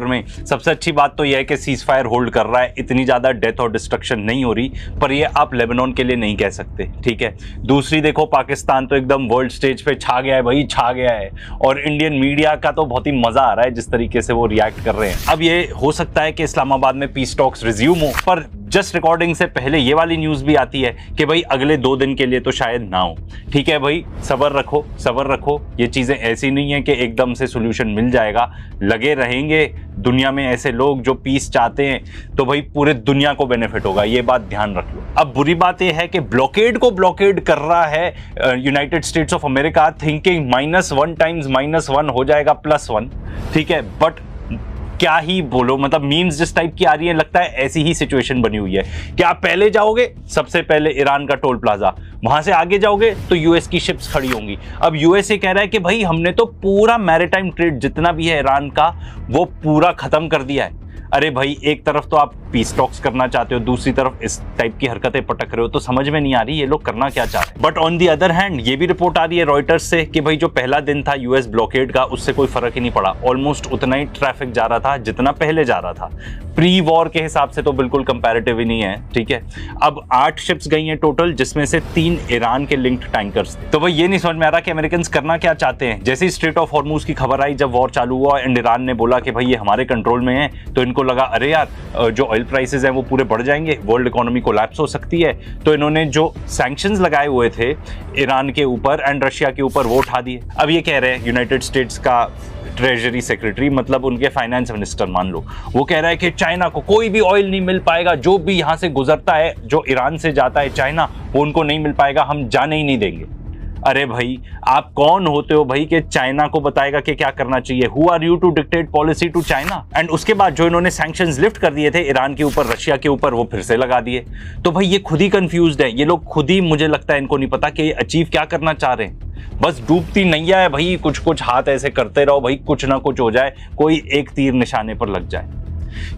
में सबसे अच्छी बात तो यह है कि सीज फायर होल्ड कर रहा है, इतनी ज़्यादा डेथ और डिस्ट्रक्शन नहीं हो रही, पर ये आप लेबनान के लिए नहीं कह सकते, ठीक है। दूसरी देखो, पाकिस्तान तो एकदम वर्ल्ड स्टेज पे छा गया है भाई, छा गया है, और इंडियन मीडिया का तो बहुत ही मजा आ रहा है जिस तरीके से वो रिएक्ट कर रहे हैं। अब ये हो सकता है कि इस्लामाबाद में पीस टॉक्स रिज्यूम हो, पर जस्ट रिकॉर्डिंग से पहले ये वाली न्यूज़ भी आती है कि भाई अगले 2 दिन के लिए तो शायद ना हो, ठीक है भाई, सब्र रखो, सब्र रखो। ये चीज़ें ऐसी नहीं है कि एकदम से सोल्यूशन मिल जाएगा, लगे रहेंगे दुनिया में ऐसे लोग जो पीस चाहते हैं, तो भाई पूरे दुनिया को बेनिफिट होगा, ये बात ध्यान रख लो। अब बुरी बात यह है कि ब्लॉकेड को ब्लॉकेड कर रहा है United states of America, thinking -1 times -1 हो जाएगा +1, ठीक है। बट क्या ही बोलो, मतलब मीम्स जिस टाइप की आ रही है, लगता है ऐसी ही सिचुएशन बनी हुई है कि आप पहले जाओगे, सबसे पहले ईरान का टोल प्लाजा, वहां से आगे जाओगे तो यूएस की शिप्स खड़ी होंगी। अब यूएसए कह रहा है कि भाई हमने तो पूरा मैरीटाइम ट्रेड जितना भी है ईरान का वो पूरा खत्म कर दिया है। अरे भाई, एक तरफ तो आप पीस टॉक्स करना चाहते हो, दूसरी तरफ इस टाइप की हरकतें पटक रहे हो, तो समझ में नहीं आ रही ये लोग करना क्या चाह रहे हैं। But on the other hand ये भी रिपोर्ट आ रही है रॉयटर्स से कि भाई जो पहला दिन था यूएस ब्लॉकेड का, उससे कोई फर्क ही नहीं पड़ा, ऑलमोस्ट उतना ही ट्रैफिक जा रहा था जितना पहले जा रहा था। प्री वॉर के हिसाब से तो बिल्कुल कंपैरेटिव ही नहीं है, ठीक है। अब 8 शिप्स गई हैं टोटल, जिसमें से 3 ईरान के लिंक्ड टैंकर्स थे। तो भाई ये नहीं समझ में आ रहा कि अमेरिकन करना क्या चाहते हैं। जैसे ही स्ट्रेट ऑफ हॉर्मूज की खबर आई, जब वॉर चालू हुआ एंड ईरान ने बोला कि भाई ये हमारे कंट्रोल में है, तो इनको लगा अरे यार जो ऑयल प्राइसेस हैं वो पूरे बढ़ जाएंगे, वर्ल्ड इकोनॉमी कोलैप्स हो सकती है, तो इन्होंने जो सैंक्शंस लगाए हुए थे ईरान के ऊपर एंड रशिया के ऊपर वो उठा दिए। अब ये कह रहे हैं यूनाइटेड स्टेट्स का ट्रेजरी सेक्रेटरी, मतलब उनके फाइनेंस मिनिस्टर मान लो, वो कह रहा है कि चाइना को कोई भी ऑयल नहीं मिल पाएगा, जो भी यहां से गुजरता है, जो ईरान से जाता है चाइना, वो उनको नहीं मिल पाएगा, हम जाने ही नहीं देंगे। अरे भाई, आप कौन होते हो भाई कि चाइना को बताएगा कि क्या करना चाहिए? Who are you to dictate policy to China? And उसके बाद जो इन्होंने सैंक्शंस लिफ्ट कर दिए थे ईरान के ऊपर, रशिया के ऊपर, वो फिर से लगा दिए। तो भाई ये खुद ही कंफ्यूज्ड है, ये लोग खुद ही, मुझे लगता है इनको नहीं पता कि ये अचीव क्या करना चाह रहे हैं। बस डूबती नैया है भाई, कुछ कुछ हाथ ऐसे करते रहो भाई, कुछ ना कुछ हो जाए, कोई एक तीर निशाने पर लग जाए।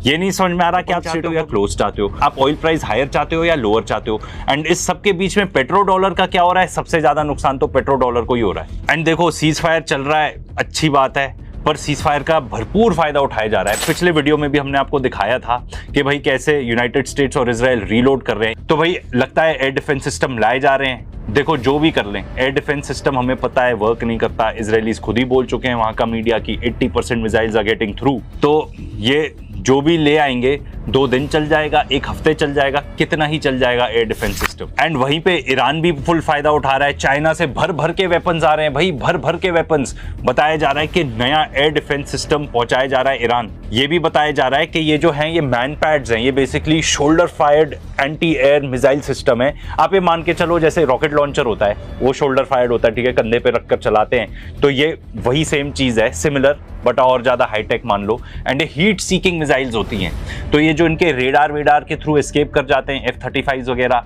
ये नहीं समझ में आ रहा कि आप स्ट्रेट या क्लोज चाहते हो, आप ऑयल प्राइस हायर चाहते हो या लोअर चाहते हो। एंड इस सब के बीच में पेट्रो डॉलर का क्या हो रहा है? सबसे ज्यादा नुकसान तो पेट्रो डॉलर को ही हो रहा है। एंड देखो, सीज फायर चल रहा है, अच्छी बात है, पर सीज फायर का भरपूर फायदा उठाया जा रहा है। पिछले वीडियो में भी हमने आपको दिखाया था कि भाई कैसे यूनाइटेड स्टेट्स और इजराइल रीलोड कर रहे हैं। तो भाई लगता है एयर डिफेंस सिस्टम लाए जा रहे हैं। देखो, जो भी कर लें, एयर डिफेंस सिस्टम हमें पता है वर्क नहीं करता। इजरायलीज खुद ही बोल चुके हैं, वहां का मीडिया की 80% मिसाइल्स आर गेटिंग थ्रू। तो ये जो भी ले आएंगे 2 दिन चल जाएगा, 1 हफ्ते चल जाएगा, कितना ही चल जाएगा एयर डिफेंस सिस्टम। एंड वहीं पे ईरान भी फुल फायदा उठा रहा है। चाइना से भर भर के वेपन्स आ रहे हैं भाई, भर भर के वेपन्स। बताया जा रहा है कि नया एयर डिफेंस सिस्टम पहुंचाया जा रहा है ईरान। ये भी बताया जा रहा है कि ये जो है ये मैन पैड्स हैं, ये basically shoulder fired anti air missile system है। आप ये मान के चलो जैसे रॉकेट लॉन्चर होता है, वो शोल्डर फायर्ड होता है, ठीक है, कंधे पे रखकर चलाते हैं, तो ये वही सेम चीज है, सिमिलर बट और ज्यादा हाईटेक मान लो। एंड ये हीट सीकिंग मिसाइल्स होती हैं, तो ये जो इनके रेडार वेडार के थ्रू एस्केप कर जाते हैं F-35 वगैरह,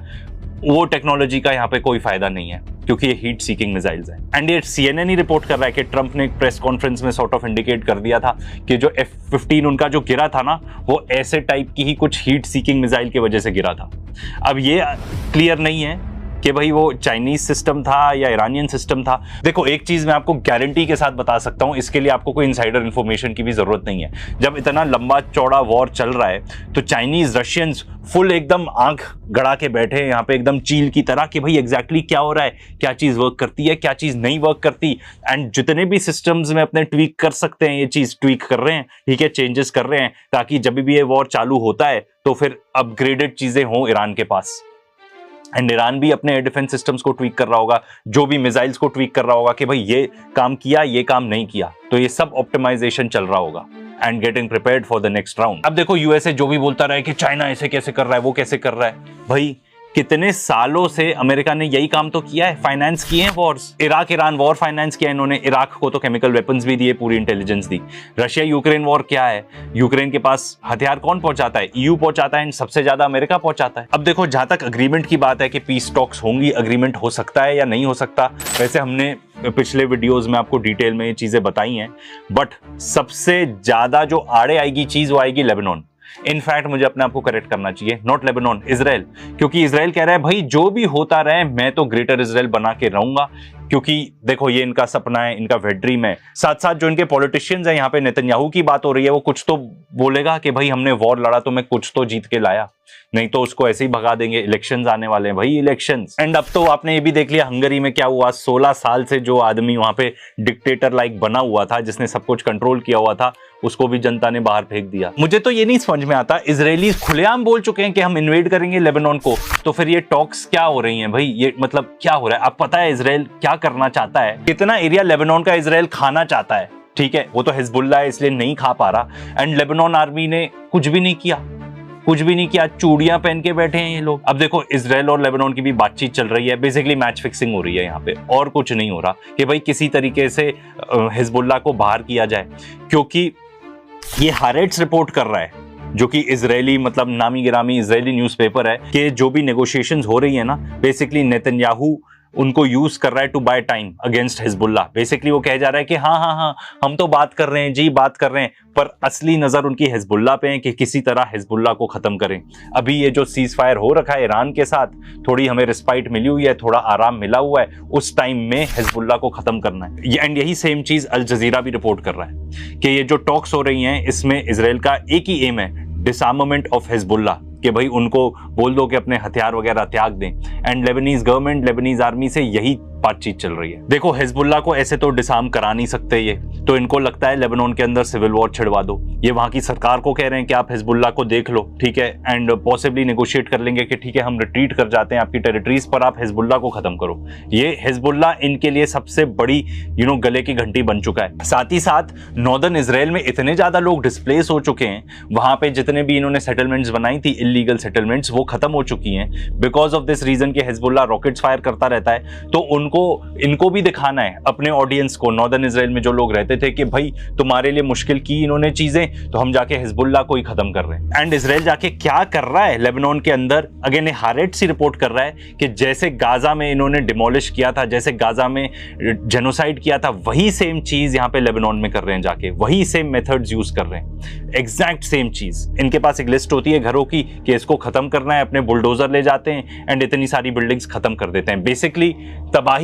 वो टेक्नोलॉजी का यहाँ पे कोई फायदा नहीं है, क्योंकि ये हीट सीकिंग मिसाइल्स हैं। एंड ये CNN ही रिपोर्ट कर रहा है कि ट्रंप ने एक प्रेस कॉन्फ्रेंस में सॉर्ट ऑफ इंडिकेट कर दिया था कि जो F-15 उनका जो गिरा था ना, वो ऐसे टाइप की ही कुछ हीट सीकिंग मिसाइल की वजह से गिरा था। अब ये क्लियर नहीं है कि भाई वो चाइनीज सिस्टम था या ईरानियन सिस्टम था। देखो, एक चीज मैं आपको गारंटी के साथ बता सकता हूं, इसके लिए आपको कोई इनसाइडर इंफॉर्मेशन की भी जरूरत नहीं है। जब इतना लंबा चौड़ा वॉर चल रहा है, तो चाइनीज रशियंस फुल एकदम आंख गड़ा के बैठे हैं यहाँ पे, एकदम चील की तरह, कि भाई एग्जैक्टली क्या हो रहा है, क्या चीज वर्क करती है, क्या चीज नहीं वर्क करती। एंड जितने भी सिस्टम्स में अपने ट्वीक कर सकते हैं, ये चीज ट्वीक कर रहे हैं, ठीक है, चेंजेस कर रहे हैं, ताकि जब भी ये वॉर चालू होता है तो फिर अपग्रेडेड चीजें हों ईरान के पास। एंड ईरान भी अपने एयर डिफेंस सिस्टम्स को ट्वीक कर रहा होगा, जो भी मिसाइल्स को ट्वीक कर रहा होगा कि भाई ये काम किया, ये काम नहीं किया, तो ये सब ऑप्टिमाइजेशन चल रहा होगा and getting prepared for the next round. अब देखो, यूएसए जो भी बोलता रहा है कि चाइना ऐसे कैसे कर रहा है, वो कैसे कर रहा है, भाई कितने सालों से अमेरिका ने यही काम तो किया है, फाइनेंस किए हैं Wars. Iraq Iran war finance किया इन्होंने, इराक को तो केमिकल वेपन्स भी दिए, पूरी इंटेलिजेंस दी। रशिया यूक्रेन वॉर क्या है, यूक्रेन के पास हथियार कौन पहुंचाता है? EU पहुंचाता है, एंड सबसे ज्यादा अमेरिका पहुंचाता है। अब देखो, जहां तक अग्रीमेंट की बात है कि पीस टॉक्स होंगी, अग्रीमेंट हो सकता है या नहीं हो सकता, वैसे हमने पिछले वीडियोस में आपको डिटेल में ये चीजें बताई हैं। बट सबसे ज्यादा जो आड़े आएगी चीज, वो आएगी लेबनान। इनफैक्ट मुझे अपने आप को करेक्ट करना चाहिए, नॉट लेबनान, इजराइल, क्योंकि इजराइल कह रहा है भाई जो भी होता रहे मैं तो ग्रेटर इजराइल बना के रहूंगा, क्योंकि देखो ये इनका सपना है, इनका वेट ड्रीम है। साथ साथ जो इनके पॉलिटिशियंस हैं, यहाँ पे नेतन्याहू की बात हो रही है, वो कुछ तो बोलेगा कि भाई हमने वॉर लड़ा तो मैं कुछ तो जीत के लाया, नहीं तो उसको ऐसे ही भगा देंगे। इलेक्शंस आने वाले हैं भाई, इलेक्शंस। एंड अब तो आपने ये भी देख लिया हंगरी में क्या हुआ, 16 साल से जो आदमी वहां पे डिक्टेटर लाइक बना हुआ था, जिसने सब कुछ कंट्रोल किया हुआ था, उसको भी जनता ने बाहर फेंक दिया। मुझे तो ये नहीं समझ में आता, इजरायली खुलेआम बोल चुके हैं कि हम इन्वेड करेंगे लेबनान को, तो फिर ये टॉक्स क्या हो रही हैं भाई, ये मतलब क्या हो रहा है? अब पता है इजराइल क्या करना चाहता है, कितना एरिया लेबनान का इजराइल खाना चाहता है, ठीक है, वो तो हिजबुल्लाह है इसलिए नहीं खा पा रहा। एंड लेबनान आर्मी ने कुछ भी नहीं किया, कुछ भी नहीं किया, चूड़ियां पहन के बैठे हैं ये लोग। अब देखो इजराइल और लेबनान की भी बातचीत चल रही है, बेसिकली मैच फिक्सिंग हो रही है यहाँ पे, और कुछ नहीं हो रहा कि भाई किसी तरीके से हिजबुल्लाह को बाहर किया जाए, क्योंकि ये हारेट्स रिपोर्ट कर रहा है, जो कि इजरायली मतलब नामी गिरामी इजरायली न्यूज़पेपर है, कि जो भी नेगोशिएशंस हो रही है ना, बेसिकली नेतन्याहू उनको यूज कर रहा है to buy time against Hezbollah. Basically वो कह जा रहा है कि हाँ हम तो बात कर रहे हैं जी, बात कर रहे हैं, पर असली नजर उनकी हिजबुल्लाह पे है कि किसी तरह हिजबुल्लाह को खत्म करें। अभी ये जो सीज फायर हो रखा है ईरान के साथ, थोड़ी हमें रिस्पाइट मिली हुई है, थोड़ा आराम मिला हुआ है, उस टाइम में हिजबुल्लाह को खत्म करना है। एंड यही सेम चीज अल जजीरा भी रिपोर्ट कर रहा है कि ये जो टॉक्स हो रही हैं, इसमें इजराइल का एक ही एम है, डिसआर्मामेंट ऑफ हिजबुल्लाह, कि भाई उनको बोल दो कि अपने हथियार वगैरह त्याग दें। And Lebanese government, Lebanese army से यही बातचीत चल रही है। देखो हिजबुल्लाह को ऐसे तो डिसआर्म करा नहीं सकते ये, तो इनको लगता है लेबनान के अंदर सिविल वॉर छिड़वा दो। ये वहां की सरकार को कह रहे हैं कि आप हिजबुल्लाह को देख लो, ठीक है, एंड पॉसिबली नेगोशिएट कर लेंगे कि ठीक है हम रिट्रीट कर जाते हैं आपकी टेरिटरीज पर, आप हिजबुल्लाह को खत्म करो। ये हिजबुल्लाह इनके लिए सबसे बड़ी गले की घंटी बन चुका है। साथ ही साथ नॉर्दर्न इजराइल में इतने ज्यादा लोग डिस्प्लेस हो चुके हैं, वहां पे जितने भी इन्होंने सेटलमेंट्स बनाई थी, इलीगल सेटलमेंट्स, वो खत्म हो चुकी हैं बिकॉज ऑफ दिस रीजन कि हिजबुल्लाह रॉकेट्स फायर करता रहता है। तो इनको भी दिखाना है अपने ऑडियंस को, नॉर्दर्न इजराइल में जो लोग रहते थे, कि भाई तुम्हारे लिए मुश्किल की इन्होंने चीजें, तो हम जाके हिजबुल्लाह को ही खत्म कर रहे हैं। एंड इजराइल जाके क्या कर रहा है लेबनान के अंदर, अगेन हारेट्स ही रिपोर्ट कर रहा है कि जैसे गाजा में इन्होंने डिमोलिश किया था, जैसे गाजा में जेनोसाइड किया था, वही सेम चीज यहाँ पे लेबनान में कर रहे हैं, जाके वही सेम मेथड्स यूज कर रहे हैं, एग्जैक्ट सेम चीज। इनके पास एक लिस्ट होती है घरों की कि इसको खत्म करना है, अपने बुलडोजर ले जाते हैं एंड इतनी सारी बिल्डिंग्स खत्म कर देते हैं। बेसिकली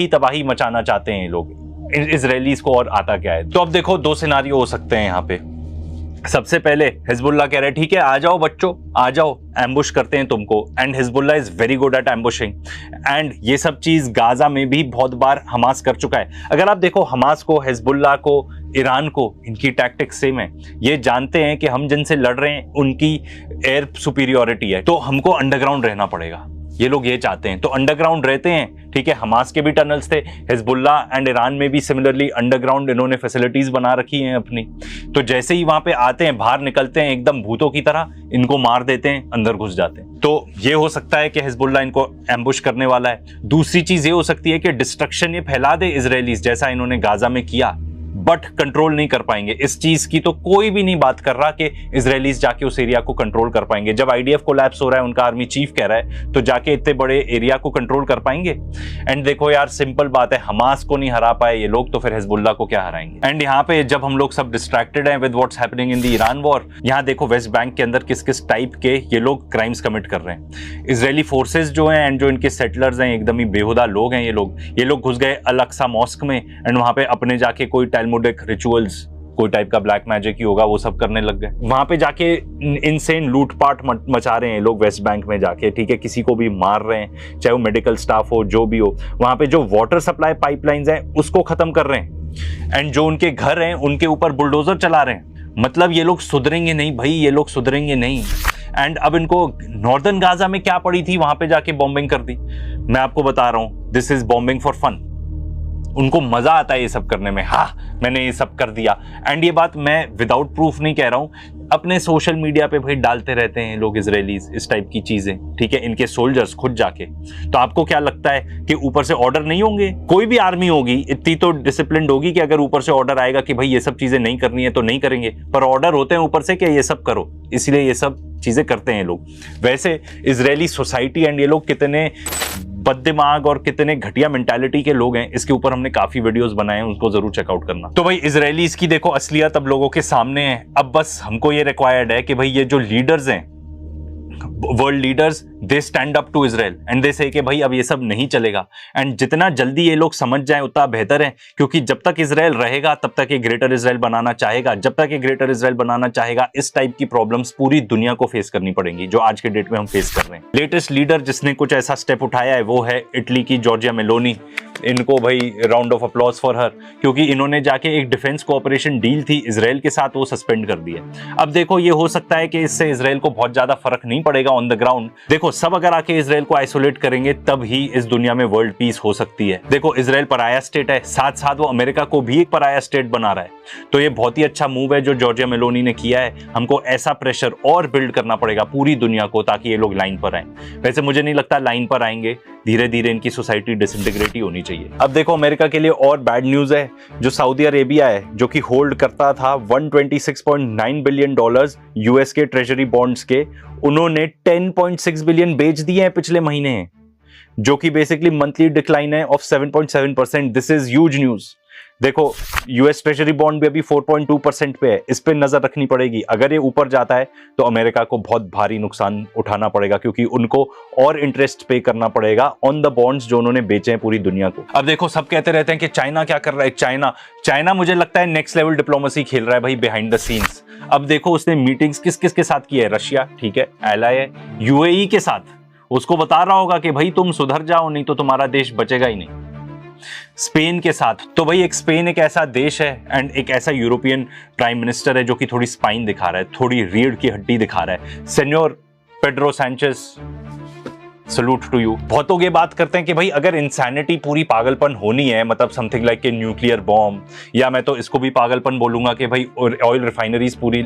तबाही मचाना चाहते हैं ये लोग। इजरायलीज को और आता क्या है? तो अब देखो दो सिनारियो हो सकते हैं यहाँ पे। सबसे पहले हिजबुल्लाह कह रहे हैं ठीक है आ जाओ बच्चों, आ जाओ, एम्बुश करते हैं तुमको। And Hezbollah is very good at ambushing, and ये सब चीज गाजा में भी बहुत बार हमास कर चुका है। अगर आप देखो हमास को, हिजबुल्लाह को, ईरान को, इनकी टैक्टिक्स सेम है। ये जानते हैं कि हम जिनसे लड़ रहे हैं उनकी एयर सुपीरियोरिटी है, तो हमको अंडरग्राउंड रहना पड़ेगा। ये लोग ये चाहते हैं, तो अंडरग्राउंड रहते हैं, ठीक है। हमास के भी टनल्स थे, हिजबुल्लाह एंड ईरान में भी सिमिलरली अंडरग्राउंड इन्होंने फैसिलिटीज बना रखी हैं अपनी। तो जैसे ही वहां पे आते हैं, बाहर निकलते हैं, एकदम भूतों की तरह इनको मार देते हैं, अंदर घुस जाते हैं। तो ये हो सकता है कि हिजबुल्लाह इनको एम्बुश करने वाला है। दूसरी चीज ये हो सकती है कि डिस्ट्रक्शन ये फैला दे इजरायलीज, जैसा इन्होंने गाजा में किया, बट कंट्रोल नहीं कर पाएंगे। इस चीज की तो कोई भी नहीं बात कर रहा कि इजरायलीज जाके उस एरिया को कंट्रोल कर पाएंगे। जब आईडीएफ कोलैप्स हो रहा है, उनका आर्मी चीफ कह रहा है, तो जाके इतने बड़े एरिया को कंट्रोल कर पाएंगे? एंड देखो यार सिंपल बात है, हमास को नहीं हरा पाए ये लोग, तो फिर हिजबुल्लाह को क्या हराएंगे? एंड यहाँ पे जब हम लोग सब डिस्ट्रैक्टेड हैं with what's happening in the Iran war, यहाँ देखो वेस्ट बैंक के अंदर किस किस टाइप के ये लोग क्राइम्स कमिट कर रहे हैं। इजरायली फोर्सेज जो हैं एंड जो इनके सेटलर्स हैं, एकदम ही बेहुदा लोग हैं ये लोग घुस गए अल अक्सा मॉस्क में, एंड वहां पे अपने जाके कोई टैलमुडिक रिचुअल्स, कोई टाइप का ब्लैक मैजिक ही होगा, वो सब करने लग गए। वहां पे जाके इनसेन लूटपाट मचा रहे हैं लोग वेस्ट बैंक में जाके, ठीक है, किसी को भी मार रहे हैं, चाहे वो मेडिकल स्टाफ हो, जो भी हो। वहां पे जो वाटर सप्लाई पाइपलाइंस हैं उसको खत्म कर रहे हैं, एंड जो उनके घर हैं उनके ऊपर बुलडोजर चला रहे हैं। मतलब ये लोग सुधरेंगे नहीं भाई, ये लोग सुधरेंगे नहीं। एंड अब इनको नॉर्दर्न गाजा में क्या पड़ी थी, वहां पे जाके बॉम्बिंग कर दी। मैं आपको बता रहा हूं, this is bombing for fun. उनको मजा आता है ये सब करने में, हाँ मैंने ये सब कर दिया। एंड ये बात मैं विदाउट प्रूफ नहीं कह रहा हूं, अपने सोशल मीडिया पे भाई डालते रहते हैं लोग इजरायलीज इस टाइप की चीजें, ठीक है, इनके सोल्जर्स खुद जाके। तो आपको क्या लगता है कि ऊपर से ऑर्डर नहीं होंगे? कोई भी आर्मी होगी इतनी तो डिसिप्लिन्ड होगी कि अगर ऊपर से ऑर्डर आएगा कि भाई ये सब चीजें नहीं करनी है तो नहीं करेंगे, पर ऑर्डर होते हैं ऊपर से कि ये सब करो, इसलिए ये सब चीजें करते हैं लोग। वैसे इजरायली सोसाइटी एंड ये लोग कितने बददिमाग और कितने घटिया मेंटालिटी के लोग हैं, इसके ऊपर हमने काफी वीडियोस बनाए हैं, उनको जरूर चेकआउट करना। तो भाई इजरायलीज की देखो असलियत अब लोगों के सामने है। अब बस हमको ये रिक्वायर्ड है कि भाई ये जो लीडर्स हैं, world leaders, they stand up to Israel and they say कि भाई अब ये सब नहीं चलेगा। एंड जितना जल्दी ये लोग समझ जाएं उतना बेहतर है, क्योंकि जब तक इजराइल रहेगा तब तक ये ग्रेटर इजराइल बनाना चाहेगा। जब तक ये ग्रेटर इजराइल बनाना चाहेगा, इस टाइप की प्रॉब्लम्स पूरी दुनिया को फेस करनी पड़ेंगी, जो आज के डेट में हम फेस कर रहे हैं। लेटेस्ट लीडर जिसने कुछ ऐसा स्टेप उठाया है वो है इटली की जॉर्जिया मेलोनी। इनको भाई round of applause for her, क्योंकि इन्होंने जाके एक डिफेंस कोऑपरेशन डील थी इजराइल के साथ, वो सस्पेंड कर दी है। अब देखो ये हो सकता है कि इससे इजराइल को बहुत ज्यादा फर्क नहीं पड़ेगा ऑन द ग्राउंड। देखो सब अगर आके इजराइल को आइसोलेट करेंगे तब ही इस दुनिया में वर्ल्ड पीस हो सकती है। देखो इजराइल पराया स्टेट है, साथ साथ वो अमेरिका को भी एक पराया स्टेट बना रहा है, तो ये बहुत ही अच्छा मूव है जो जॉर्जिया मेलोनी ने किया है। हमको ऐसा प्रेशर और बिल्ड करना पड़ेगा पूरी दुनिया को ताकि ये लोग लाइन पर आए। वैसे मुझे नहीं लगता लाइन पर आएंगे, धीरे धीरे इनकी सोसाइटी डिसइंटीग्रेट ही होनी चाहिए। अब देखो अमेरिका के लिए और बैड न्यूज है। जो सऊदी अरेबिया है, जो कि होल्ड करता था $126.9 बिलियन यूएस के ट्रेजरी बॉन्ड्स के, उन्होंने 10.6 बिलियन बेच दिए हैं पिछले महीने, जो कि बेसिकली मंथली डिक्लाइन है of 7.7%। This is huge news. देखो यूएस ट्रेजरी बॉन्ड भी अभी 4.2% पे है, इस पे नजर रखनी पड़ेगी। अगर ये ऊपर जाता है तो अमेरिका को बहुत भारी नुकसान उठाना पड़ेगा, क्योंकि उनको और इंटरेस्ट पे करना पड़ेगा ऑन द बॉन्ड्स जो उन्होंने बेचे हैं पूरी दुनिया को। अब देखो सब कहते रहते हैं कि चाइना क्या कर रहा है, चाइना मुझे लगता है नेक्स्ट लेवल डिप्लोमेसी खेल रहा है भाई बिहाइंड द सीन्स। अब देखो उसने मीटिंग्स किस किस के साथ की है, रशिया ठीक है, एलाई है, यूएई के साथ। उसको बता रहा होगा कि भाई तुम सुधर जाओ, नहीं तो तुम्हारा देश बचेगा ही नहीं। स्पेन के साथ, तो भाई स्पेन एक ऐसा देश है एंड एक ऐसा यूरोपियन प्राइम मिनिस्टर है जो कि थोड़ी स्पाइन दिखा रहा है, थोड़ी रीढ़ की हड्डी दिखा रहा है। Senor Pedro Sanchez, salute to you. बहुत लोग ये बात करते हैं कि भाई अगर इंसैनिटी पूरी पागलपन होनी है, मतलब something like a nuclear bomb, या मैं तो इसको भी पागलपन बोलूंगा कि भाई ऑयल रिफाइनरीज पूरी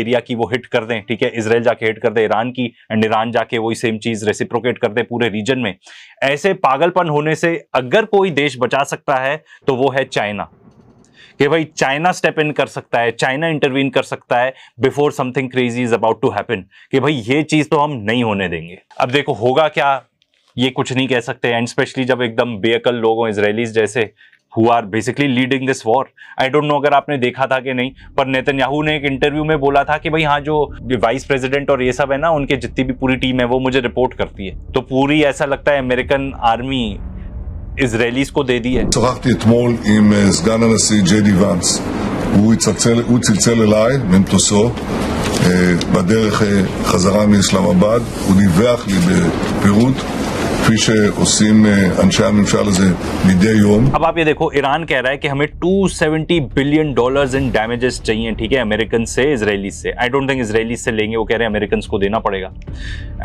एरिया की वो हिट कर दें, ठीक है, इजराइल जाके हिट कर दे ईरान की, एंड ईरान जाके वही सेम चीज रेसिप्रोकेट कर दे पूरे रीजन में। ऐसे पागलपन होने से अगर कोई देश बचा सकता है तो वो है चाइना, कि भाई चाइना स्टेप इन कर सकता है, चाइना इंटरवीन कर सकता है before something crazy is about to happen, कि भाई ये चीज तो हम नहीं होने देंगे। अब देखो होगा क्या, ये कुछ नहीं कह सकते, एंड स्पेशली जब एकदम बेअकल लोग हों इजरायलीज जैसे, who are basically leading this war. I don't know अगर आपने देखा था कि नहीं, पर नेतन्याहू ने एक इंटरव्यू में बोला था कि भाई हाँ जो वाइस प्रेसिडेंट और ये सब है ना, उनके जितनी भी पूरी टीम है वो मुझे रिपोर्ट करती है। तो पूरी ऐसा लगता है अमेरिकन आर्मी इजरायलीज को दे दी है। שוחחתי אתמול עם סגן הנשיא ג'יי די ואנס. הוא צלצל אליי ממטוסו בדרך חזרה מאסלאמבאד. הוא דיווח לי בפירוט כפי שעושים אנשי הממשל הזה מדי יום. अब आप ये देखो, ईरान कह रहा है कि हमें $270 बिलियन इन डैमेजेस चाहिए, ठीक है, अमेरिकन से, इजरायली से। आई डोंट थिंक इजरायली से लेंगे, वो कह रहे हैं अमेरिकन को देना पड़ेगा।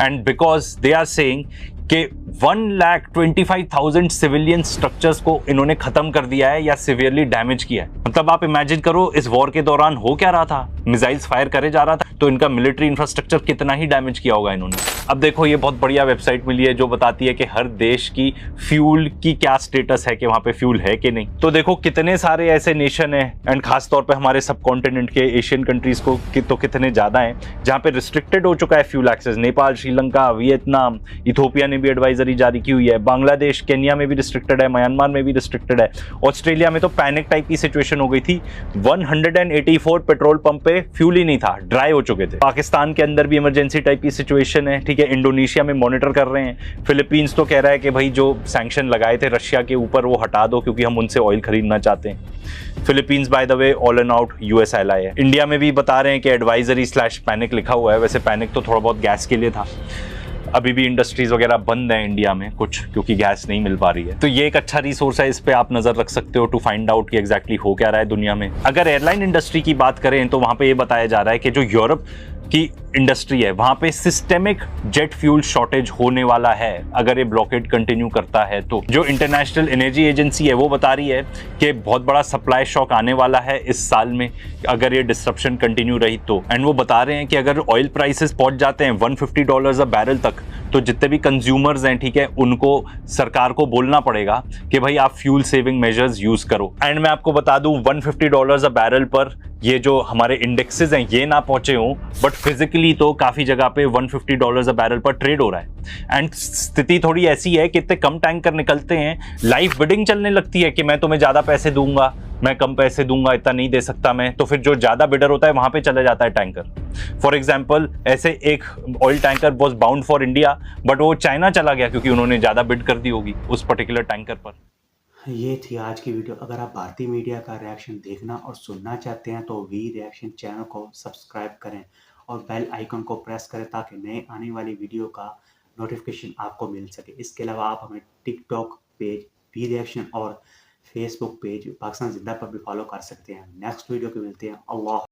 And because they are saying कि 1,25,000 सिविलियन स्ट्रक्चर्स को इन्होंने खत्म कर दिया है या सिवियरली डैमेज किया है। मतलब आप इमेजिन करो इस वॉर के दौरान हो क्या रहा था, मिसाइल्स फायर करे जा रहा था, तो इनका मिलिट्री इंफ्रास्ट्रक्चर कितना ही डैमेज किया होगा इन्होंने। अब देखो ये बहुत बढ़िया वेबसाइट मिली है जो बताती है कि हर देश की फ्यूल की क्या स्टेटस है, कि वहां पे फ्यूल है कि नहीं। तो देखो कितने सारे ऐसे नेशन है, एंड खासतौर पे हमारे सब कॉन्टिनेंट के एशियन कंट्रीज को तो कितने ज्यादा हैं जहां पे रिस्ट्रिक्टेड हो चुका है fuel access. Nepal, Sri Lanka, Vietnam, Ethiopia ने भी एडवाइजरी जारी की हुई है, बांग्लादेश, केन्या में भी रिस्ट्रिक्टेड है, म्यांमार में भी रिस्ट्रिक्टेड है, ऑस्ट्रेलिया में तो पैनिक टाइप की सिचुएशन हो गई थी, 184 पेट्रोल पंप पे फ्यूल ही नहीं था, ड्राई हो चुके थे। पाकिस्तान के अंदर भी इमरजेंसी टाइप की सिचुएशन है, ठीक है, इंडोनेशिया में मॉनिटर कर रहे हैं, फिलीपींस तो कह रहा है कि भाई जो सैंक्शन लगाए थे रशिया के ऊपर वो हटा दो क्योंकि हम उनसे ऑयल खरीदना चाहते हैं। Philippines by the way all and out US ally है। इंडिया में भी बता रहे हैं कि एडवाइजरी / पैनिक लिखा हुआ है। वैसे पैनिक तो थोड़ा बहुत गैस के लिए था, अभी भी इंडस्ट्रीज वगैरह बंद है इंडिया में कुछ, क्योंकि गैस नहीं मिल पा रही है। तो ये एक अच्छा रिसोर्स है, इस पे आप नजर रख सकते हो टू फाइंड आउट कि एग्जैक्टली हो क्या रहा है दुनिया में। अगर एयरलाइन इंडस्ट्री की बात करें तो वहां पे ये बताया जा रहा है कि जो यूरोप की इंडस्ट्री है वहां पे सिस्टेमिक जेट फ्यूल शॉर्टेज होने वाला है अगर ये ब्लॉकेड कंटिन्यू करता है। तो जो इंटरनेशनल एनर्जी एजेंसी है वो बता रही है कि बहुत बड़ा सप्लाई शॉक आने वाला है इस साल में अगर ये डिस्ट्रप्शन कंटिन्यू रही तो। एंड वो बता रहे हैं कि अगर ऑयल प्राइसेस पहुंच जाते हैं $150 अ बैरल तक तो जितने भी कंज्यूमर्स हैं, ठीक है, उनको सरकार को बोलना पड़ेगा कि भाई आप फ्यूल सेविंग मेजर्स यूज करो। एंड मैं आपको बता दूं, $150 अ बैरल पर ये जो हमारे इंडेक्सेस हैं ये ना पहुंचे हों, बट फिजिकली तो काफी जगह पे $150 अ बैरल पर ट्रेड हो रहा है। एंड स्थिति थोड़ी ऐसी है कि इतने कम टैंकर निकलते हैं, लाइव बिडिंग चलने लगती है कि मैं तुम्हें ज्यादा पैसे दूंगा, मैं कम पैसे दूंगा, इतना नहीं दे सकता मैं, तो फिर जो ज्यादा बिडर होता है वहां पे चले जाता है टैंकर। फॉर एग्जाम्पल, ऐसे एक oil tanker was bound for India, but वो चाइना चला गया क्योंकि उन्होंने ज्यादा बिड कर दी होगी उस पर्टिकुलर टैंकर पर। ये थी आज की वीडियो। अगर आप भारतीय मीडिया का रिएक्शन देखना और सुनना चाहते हैं तो वी रिएक्शन चैनल को सब्सक्राइब करें और बेल आइकन को प्रेस करें ताकि नए आने वाली वीडियो का नोटिफिकेशन आपको मिल सके। इसके अलावा आप हमें टिकटॉक पेज वी रिएक्शन और फेसबुक पेज पाकिस्तान जिंदा पर भी फॉलो कर सकते हैं। नेक्स्ट वीडियो के मिलते हैं। अल्लाह।